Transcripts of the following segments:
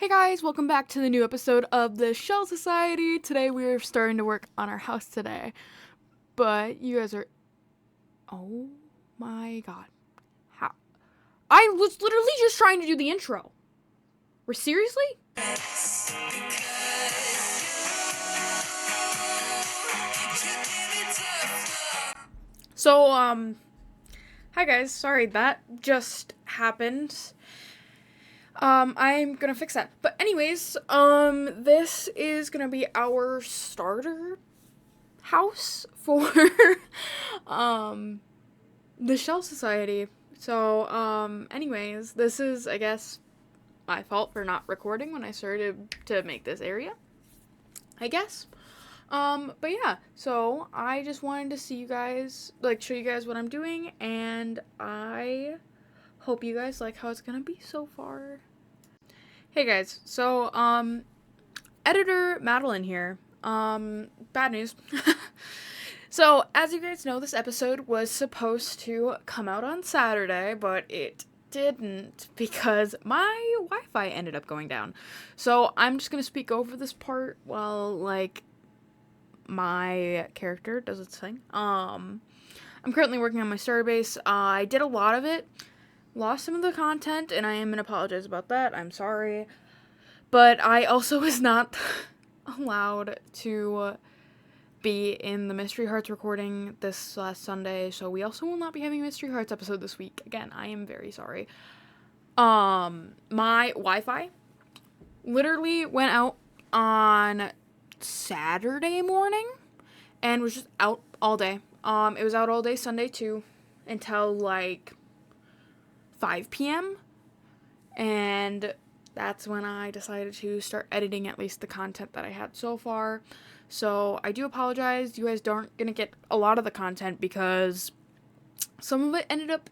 Hey guys, welcome back to the new episode of the Shell Society. Today we're starting to work on our house today. But you guys are... Oh my god. How? I was literally just trying to do the intro. We're seriously? So, hi guys, sorry that just happened. I'm gonna fix that. But anyways, this is gonna be our starter house for, the Shell Society. So, anyways, this is, I guess, my fault for not recording when I started to make this area, I guess. But yeah, so I just wanted to see you guys, show you guys what I'm doing, and I hope you guys like how it's gonna be so far. Hey guys, so, editor Madeline here. Bad news. So, as you guys know, this episode was supposed to come out on Saturday, but it didn't because my Wi-Fi ended up going down. So, I'm just gonna speak over this part while, my character does its thing. I'm currently working on my starter base. I did a lot of it, lost some of the content, and I am gonna apologize about that. I'm sorry. But I also was not allowed to be in the Mystery Hearts recording this last Sunday, so we also will not be having a Mystery Hearts episode this week. Again, I am very sorry. My Wi-Fi literally went out on Saturday morning and was just out all day. It was out all day Sunday too until 5 p.m. and that's when I decided to start editing at least the content that I had so far. So I do apologize. You guys aren't going to get a lot of the content because some of it ended up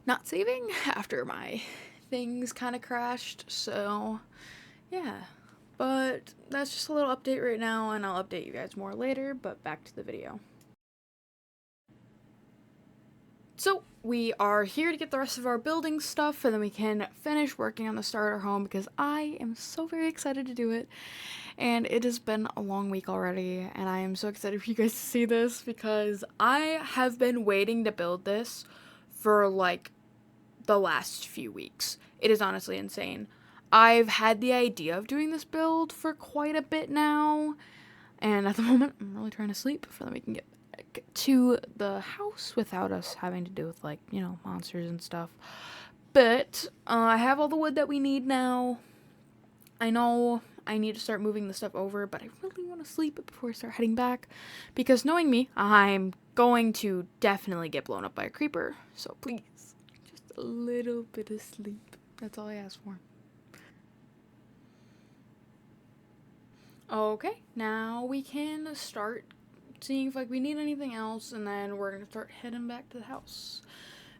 not saving after my things kind of crashed. So yeah, but that's just a little update right now, and I'll update you guys more later, but back to the video. So, we are here to get the rest of our building stuff, and then we can finish working on the starter home, because I am so very excited to do it, and it has been a long week already, and I am so excited for you guys to see this, because I have been waiting to build this for, the last few weeks. It is honestly insane. I've had the idea of doing this build for quite a bit now, and at the moment, I'm really trying to sleep, so that we can get to the house without us having to deal with monsters and stuff. But I have all the wood that we need now. I know I need to start moving the stuff over, but I really want to sleep before I start heading back, because knowing me, I'm going to definitely get blown up by a creeper. So please, just a little bit of sleep. That's all I ask for. Okay, now we can start seeing if we need anything else, and then we're gonna start heading back to the house,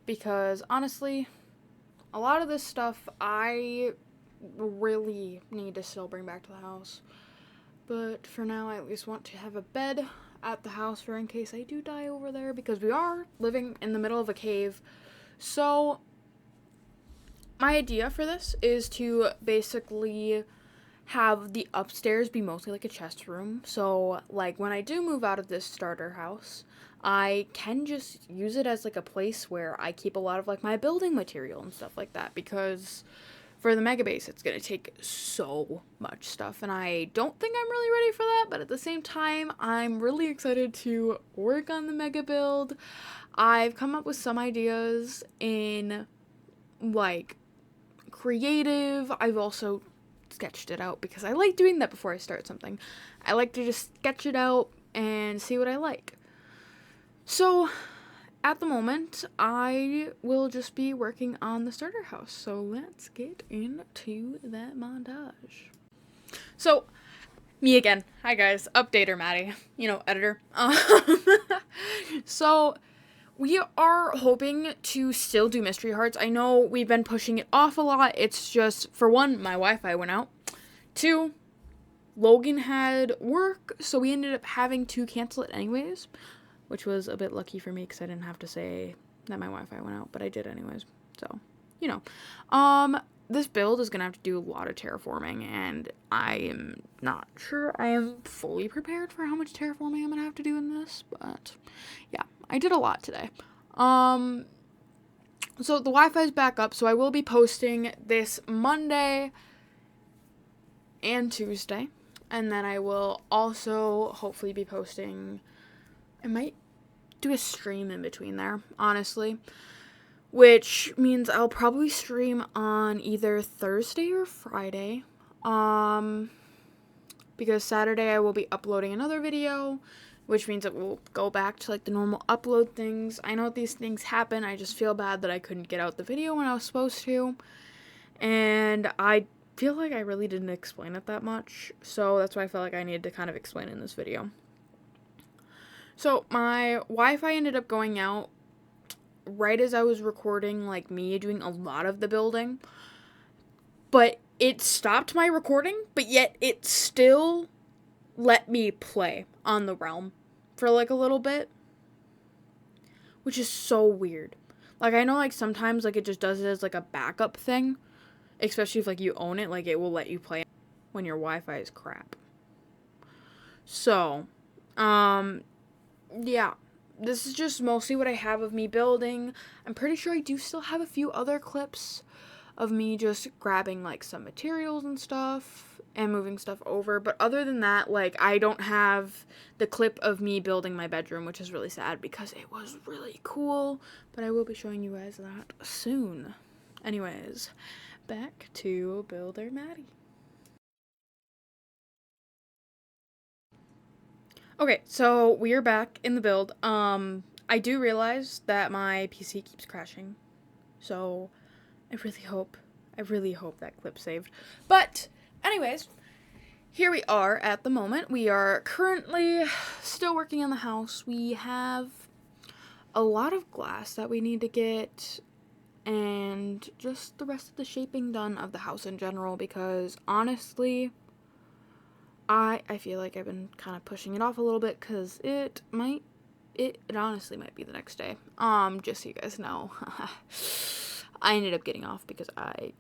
because honestly a lot of this stuff I really need to still bring back to the house, but for now I at least want to have a bed at the house for in case I do die over there, because we are living in the middle of a cave. So my idea for this is to basically have the upstairs be mostly like a chest room. So, when I do move out of this starter house, I can just use it as, a place where I keep a lot of, my building material and stuff like that. Because for the mega base, it's going to take so much stuff. And I don't think I'm really ready for that. But at the same time, I'm really excited to work on the mega build. I've come up with some ideas in, creative. I've also sketched it out because I like doing that before I start something. I like to just sketch it out and see what I like. So at the moment I will just be working on the starter house. So let's get into that montage. So me again. Hi guys, updater Maddie, editor. So we are hoping to still do Mystery Hearts. I know we've been pushing it off a lot. It's just, for one, my Wi-Fi went out. Two, Logan had work, so we ended up having to cancel it anyways, which was a bit lucky for me because I didn't have to say that my Wi-Fi went out, but I did anyways. So, this build is going to have to do a lot of terraforming, and I am not sure I am fully prepared for how much terraforming I'm going to have to do in this, but yeah, I did a lot today. So the Wi-Fi is back up, so I will be posting this Monday and Tuesday, and then I will also hopefully be posting, I might do a stream in between there, honestly, which means I'll probably stream on either Thursday or Friday, because Saturday I will be uploading another video, which means it will go back to like the normal upload things. I know these things happen. I just feel bad that I couldn't get out the video when I was supposed to, and I feel like I really didn't explain it that much, so that's why I felt like I needed to kind of explain it in this video. So my Wi-Fi ended up going out right as I was recording, like me doing a lot of the building, but it stopped my recording, but yet it still let me play on the realm for like a little bit, which is so weird. Like, I know like sometimes like it just does it as like a backup thing, especially if like you own it, like it will let you play when your Wi-Fi is crap. So, yeah, this is just mostly what I have of me building. I'm pretty sure I do still have a few other clips of me just grabbing like some materials and stuff and moving stuff over, but other than that, like, I don't have the clip of me building my bedroom, which is really sad because it was really cool, but I will be showing you guys that soon. Anyways, back to Builder Maddie. Okay, so we are back in the build. I do realize that my PC keeps crashing, so I really hope that clip saved. But anyways, here we are at the moment. We are currently still working on the house. We have a lot of glass that we need to get, and just the rest of the shaping done of the house in general, because honestly, I feel like I've been kind of pushing it off a little bit, because it honestly might be the next day. Just so you guys know. I ended up getting off because I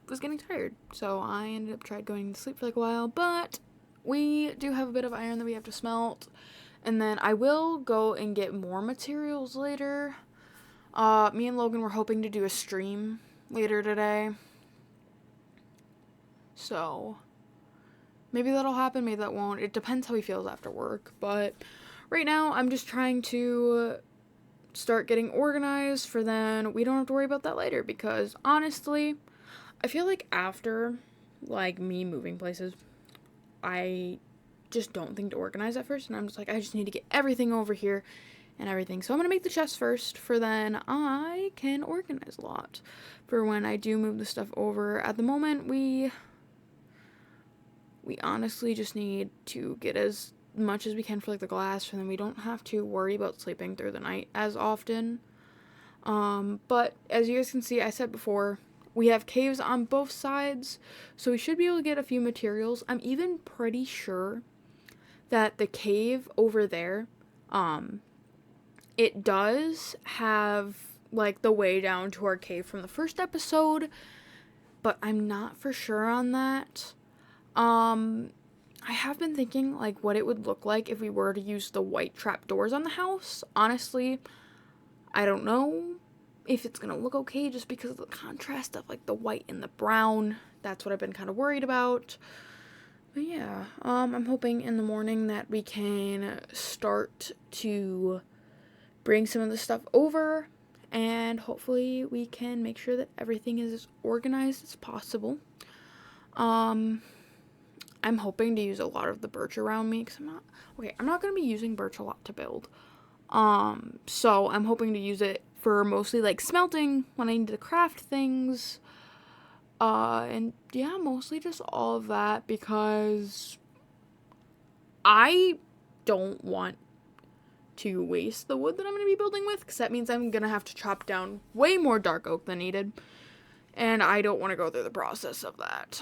was getting tired, so I ended up going to sleep for like a while, but we do have a bit of iron that we have to smelt, and then I will go and get more materials later. Me and Logan were hoping to do a stream later today, so maybe that'll happen, maybe that won't. It depends how he feels after work, but right now I'm just trying to start getting organized for then we don't have to worry about that later, because honestly, I feel like after, like, me moving places, I just don't think to organize at first, and I'm just like, I just need to get everything over here and everything. So I'm going to make the chest first, for then I can organize a lot for when I do move the stuff over. At the moment, we honestly just need to get as much as we can for, like, the glass, and then we don't have to worry about sleeping through the night as often. But as you guys can see, I said before, we have caves on both sides, so we should be able to get a few materials. I'm even pretty sure that the cave over there, it does have, like, the way down to our cave from the first episode, but I'm not for sure on that. I have been thinking, like, what it would look like if we were to use the white trapdoors on the house. Honestly, I don't know if it's gonna look okay just because of the contrast of, like, the white and the brown. That's what I've been kind of worried about. But yeah, I'm hoping in the morning that we can start to bring some of the stuff over, and hopefully we can make sure that everything is as organized as possible. I'm hoping to use a lot of the birch around me, because I'm not going to be using birch a lot to build. So I'm hoping to use it for mostly, like, smelting when I need to craft things. And yeah, mostly just all of that, because I don't want to waste the wood that I'm going to be building with, because that means I'm going to have to chop down way more dark oak than needed, and I don't want to go through the process of that.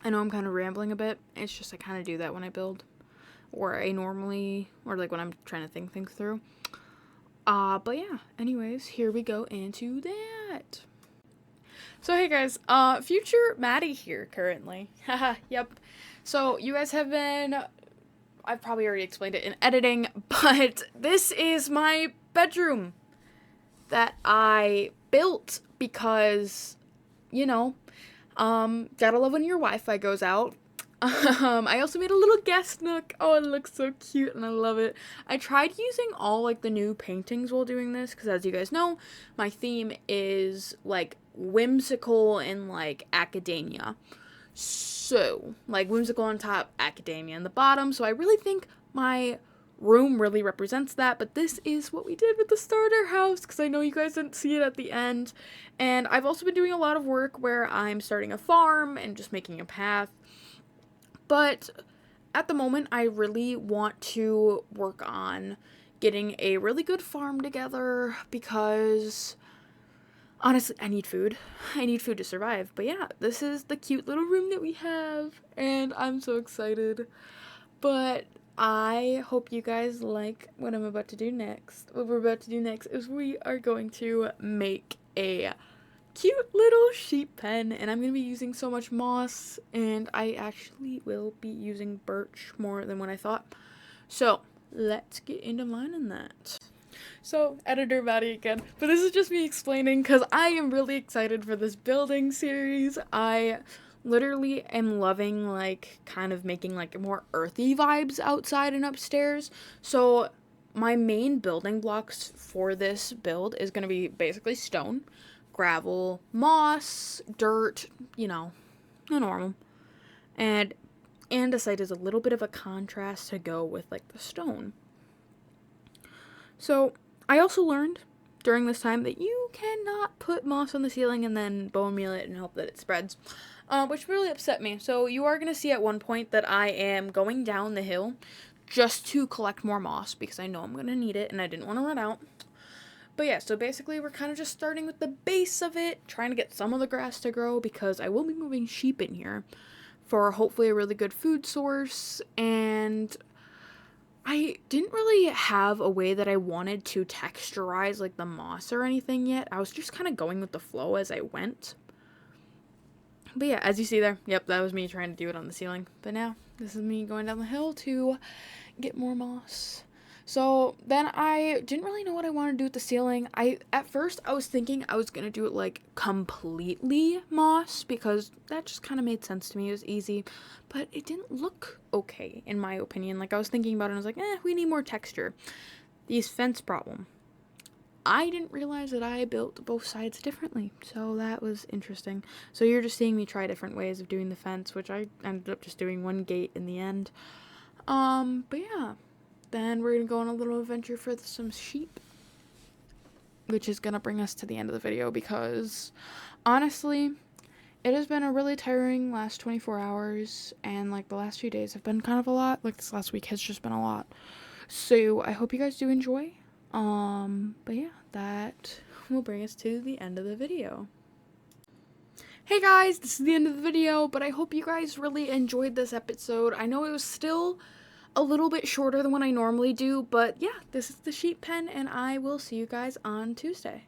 I know I'm kind of rambling a bit. It's just I kind of do that when I build, or like when I'm trying to think things through. But yeah, anyways, here we go into that. So hey guys, future Maddie here currently. Haha, yep. So you guys have been, I've probably already explained it in editing, but this is my bedroom that I built because, you know, gotta love when your Wi-Fi goes out. I also made a little guest nook. Oh, it looks so cute and I love it. I tried using all like the new paintings while doing this because, as you guys know, my theme is like whimsical and like academia. So, like whimsical on top, academia on the bottom. So I really think my room really represents that, but this is what we did with the starter house because I know you guys didn't see it at the end. And I've also been doing a lot of work where I'm starting a farm and just making a path. But at the moment, I really want to work on getting a really good farm together because honestly, I need food. I need food to survive. But yeah, this is the cute little room that we have, and I'm so excited. But I hope you guys like what I'm about to do next. What we're about to do next is we are going to make a cute little sheep pen, and I'm going to be using so much moss, and I actually will be using birch more than what I thought. So let's get into mining that. So, editor Maddie again, but this is just me explaining because I am really excited for this building series. I literally am loving like kind of making like more earthy vibes outside and upstairs. So my main building blocks for this build is going to be basically stone, gravel, moss, dirt, you know, the normal. And andesite is a little bit of a contrast to go with like the stone. So I also learned during this time that you cannot put moss on the ceiling and then bone meal it and hope that it spreads, which really upset me. So you are going to see at one point that I am going down the hill just to collect more moss because I know I'm going to need it and I didn't want to run out. But yeah, so basically we're kind of just starting with the base of it, trying to get some of the grass to grow because I will be moving sheep in here for hopefully a really good food source. And I didn't really have a way that I wanted to texturize like the moss or anything yet. I was just kind of going with the flow as I went. But yeah, as you see there, yep, that was me trying to do it on the ceiling. But now, this is me going down the hill to get more moss. So then I didn't really know what I wanted to do with the ceiling. At first I was thinking I was going to do it like completely moss because that just kind of made sense to me. It was easy, but it didn't look okay in my opinion. Like I was thinking about it and I was like, we need more texture. These fence problem. I didn't realize that I built both sides differently, so that was interesting. So you're just seeing me try different ways of doing the fence, which I ended up just doing one gate in the end. But yeah. Then we're going to go on a little adventure for some sheep, which is going to bring us to the end of the video because, honestly, it has been a really tiring last 24 hours, and, like, the last few days have been kind of a lot. Like, this last week has just been a lot. So, I hope you guys do enjoy. But yeah, that will bring us to the end of the video. Hey guys, this is the end of the video, but I hope you guys really enjoyed this episode. I know it was still a little bit shorter than what I normally do, but yeah, this is the sheep pen, and I will see you guys on Tuesday.